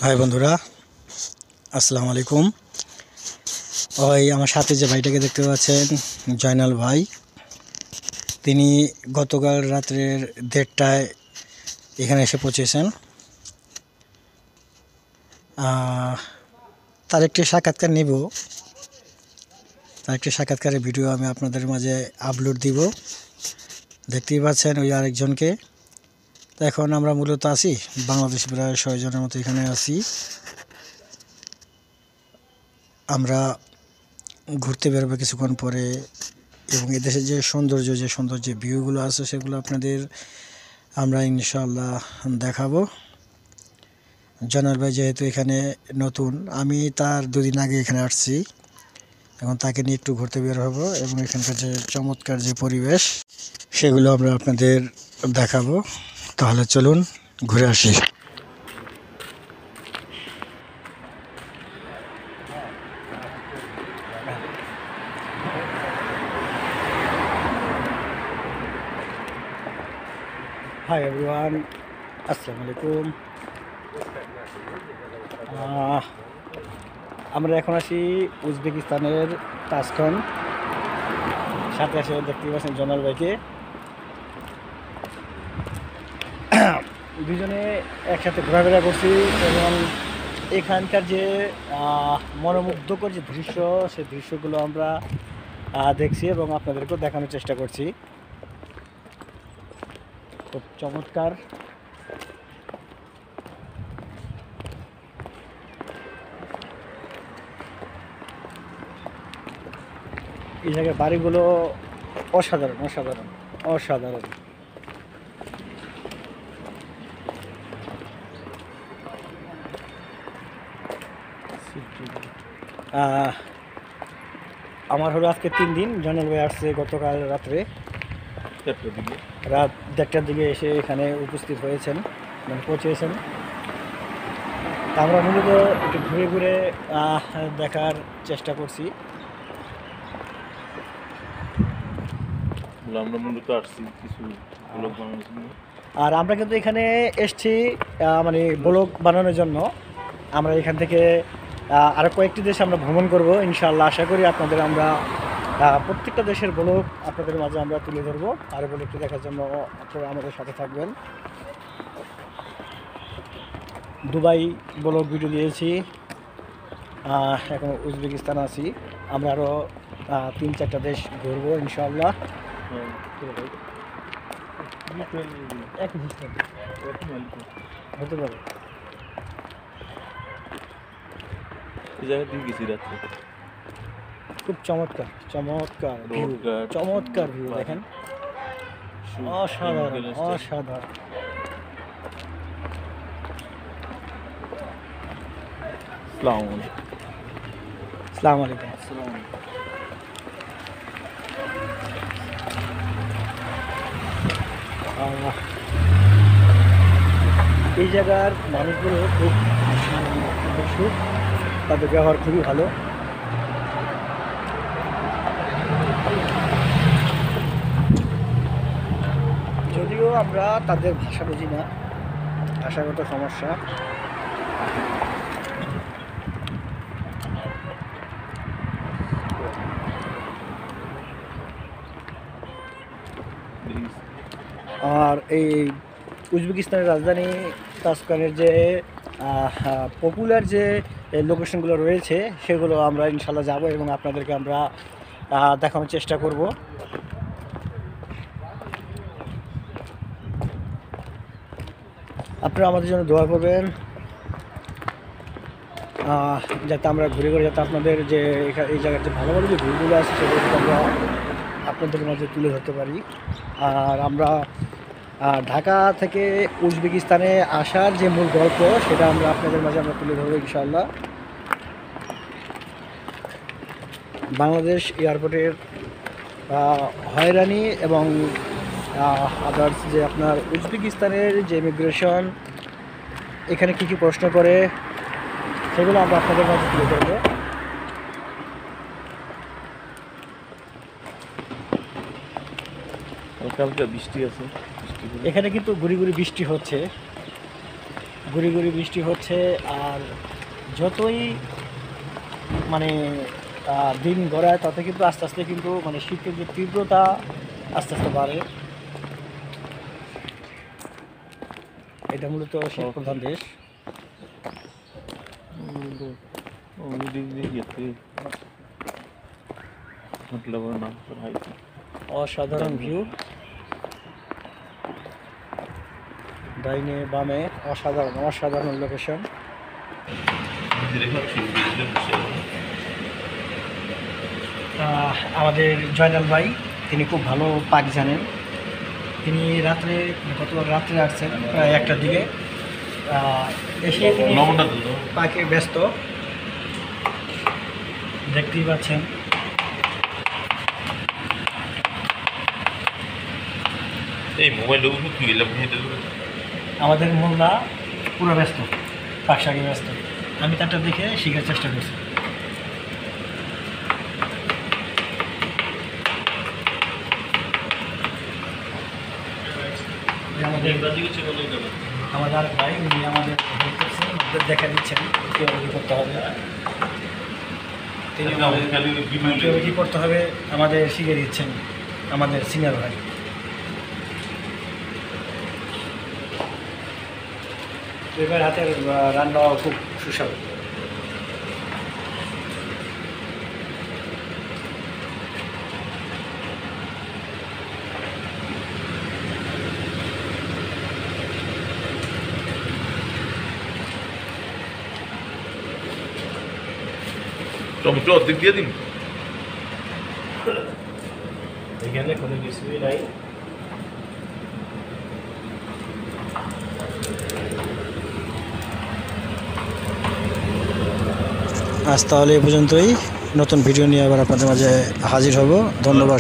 High বন্ধুরা, আসসালামু আলাইকুম। ওই আমার সাথে যে ভাইটাকে দেখতে পাচ্ছেন, জয়নাল ভাই, তিনি গতকাল রাত্রের 1:30টায় এখানে এসে পৌঁছেছেন। তার একটি সাক্ষাৎকার নিব, তার একটি সাক্ষাৎকারের ভিডিও আমি আপনাদের মাঝে আপলোড দিব। দেখতেই পাচ্ছেন ওই আরেকজনকে। তো এখন আমরা মূলত আছি বাংলাদেশ, প্রায় 6 জনের মতো এখানে আছি। আমরা ঘুরতে বেরোবো কিছুক্ষণ পরে, এবং এদেশের যে সুন্দর যে ভিউগুলো আছে সেগুলো আপনাদের আমরা ইনশাআল্লাহ দেখাবো। জয়নাল ভাই যেহেতু এখানে নতুন, আমি তার 2 দিন আগে এখানে আসছি, এখন তাকে নিয়ে একটু ঘুরতে বের হবো এবং এখানকার যে চমৎকার যে পরিবেশ সেগুলো আমরা আপনাদের দেখাবো। তাহলে চলুন ঘুরে আসি। হাই এভরিওয়ান, আসসালামু আলাইকুম। আমরা এখন আছি উজবেকিস্তানের তাসখন। সাথে আসে দেখতে পাচ্ছেন জয়নাল ভাইকে। দুজনে একসাথে ঘোরাফেরা করছি এবং এখানকার যে মনোমুগ্ধকর যে দৃশ্য, সেই দৃশ্যগুলো আমরা দেখছি এবং আপনাদেরকেও দেখানোর চেষ্টা করছি। খুব চমৎকার। এই জায়গার বাড়িগুলো অসাধারণ অসাধারণ অসাধারণ। আমার হলো আজকে 3 দিন। জয়নাল ভাই আসছে গতকাল রাত্রে রাত 1:30টার দিকে এসে এখানে উপস্থিত হয়েছেন, মানে পৌঁছেছেন। তা আমরা মূলত একটু ঘুরে ঘুরে দেখার চেষ্টা করছি। আমরা মূলত আসছি কিছু ব্লগ বানানোর জন্য। আর আমরা কিন্তু এখানে এসছি মানে ব্লগ বানানোর জন্য। আমরা এখান থেকে আরও কয়েকটি দেশ আমরা ভ্রমণ করব ইনশাআল্লাহ। আশা করি আপনাদের আমরা প্রত্যেকটা দেশের ব্লগ আপনাদের মাঝে আমরা তুলে ধরবো। আর ব্লগটি দেখার জন্য আপনারা আমাদের সাথে থাকবেন। দুবাই ব্লগ ভিডিও দিয়েছি, এখন উজবেকিস্তান আছি। আমরা আরও 3-4টা দেশ ঘুরবো ইনশাআল্লাহ। একই সিস্টেম হতে পারে। এই জায়গা দিয়ে গেছি রাত্রে। খুব চমৎকার চমৎকার ভিউ, চমৎকার ভিউ দেখেন, অসাধারণ অসাধারণ। আসসালামু আলাইকুম। এই জায়গার মানুষগুলো খুব সুখ, তাদের ব্যবহার খুবই ভালো। যদিও আমরা তাদের ভাষা বুঝি না, ভাষাগত সমস্যা। আর এই উজবেকিস্তানের রাজধানী তাসখানের যে পপুলার যে লোকেশনগুলো রয়েছে সেগুলো আমরা ইনশাল্লাহ যাব এবং আপনাদেরকে আমরা দেখানোর চেষ্টা করব। আপনারা আমাদের জন্য দোয়া করবেন, যাতে আমরা ঘুরে ঘুরে যাতে আপনাদের যে এই জায়গার যে ভালো ভালো যে ভিউগুলো আছে সেগুলো আমরা আপনাদের মাঝে তুলে ধরতে পারি। আর আমরা ঢাকা থেকে উজবেকিস্তানে আসার যে মূল গল্প সেটা আমরা আপনাদের মাঝে আমরা তুলে ধরবো ইনশাআল্লাহ। বাংলাদেশ এয়ারপোর্টের হয়রানি এবং আদার্স যে আপনার উজবেকিস্তানের যে ইমিগ্রেশন এখানে কী কী প্রশ্ন করে সেগুলো আমরা আপনাদের মাঝে তুলে ধরবো। হালকা হালকা বৃষ্টি আছে, এখানে কিন্তু গুড়ি গুড়ি বৃষ্টি হচ্ছে। গুড়ি গুড়ি বৃষ্টি হচ্ছে। আর যতই মানে দিন গড়ায় তত কিন্তু আস্তে আস্তে কিন্তু মানে শীতের যে তীব্রতা আস্তে আস্তে বাড়ে। এটা মূলত শীত প্রধান দেশ। অসাধারণ ভিউ, ডাইনে বামে অসাধারণ অসাধারণ লোকেশন। আমাদের জয়নাল ভাই তিনি খুব ভালো পাক জানেন। তিনি গতকাল রাত্রে আসছেন প্রায় 1টার দিকে। এসে তিনি পাকে ব্যস্ত, দেখতেই পাচ্ছেন। এই মোবাইল আমাদের মোল্লা পুরো ব্যস্ত, পাক শাকে ব্যস্ত। আমি তারটা দেখে শেখার চেষ্টা করছি। আমাদের আরেক ভাই উনি আমাদের হেল্প করছেন, দেখা দিচ্ছেন কীভাবে করতে হবে। তিনি কীভাবে কী করতে হবে আমাদের শিখিয়ে দিচ্ছেন আমাদের সিনিয়র ভাই। এবার হাতের রান্না খুব সুস্বাদু। টমেটো অর্ধেক দিয়ে দিন। এখানে কোনো কিছুই নাই। আজ তাহলে এই পর্যন্তই। নতুন ভিডিও নিয়ে আবার আপনাদের মাঝে হাজির হব। ধন্যবাদ।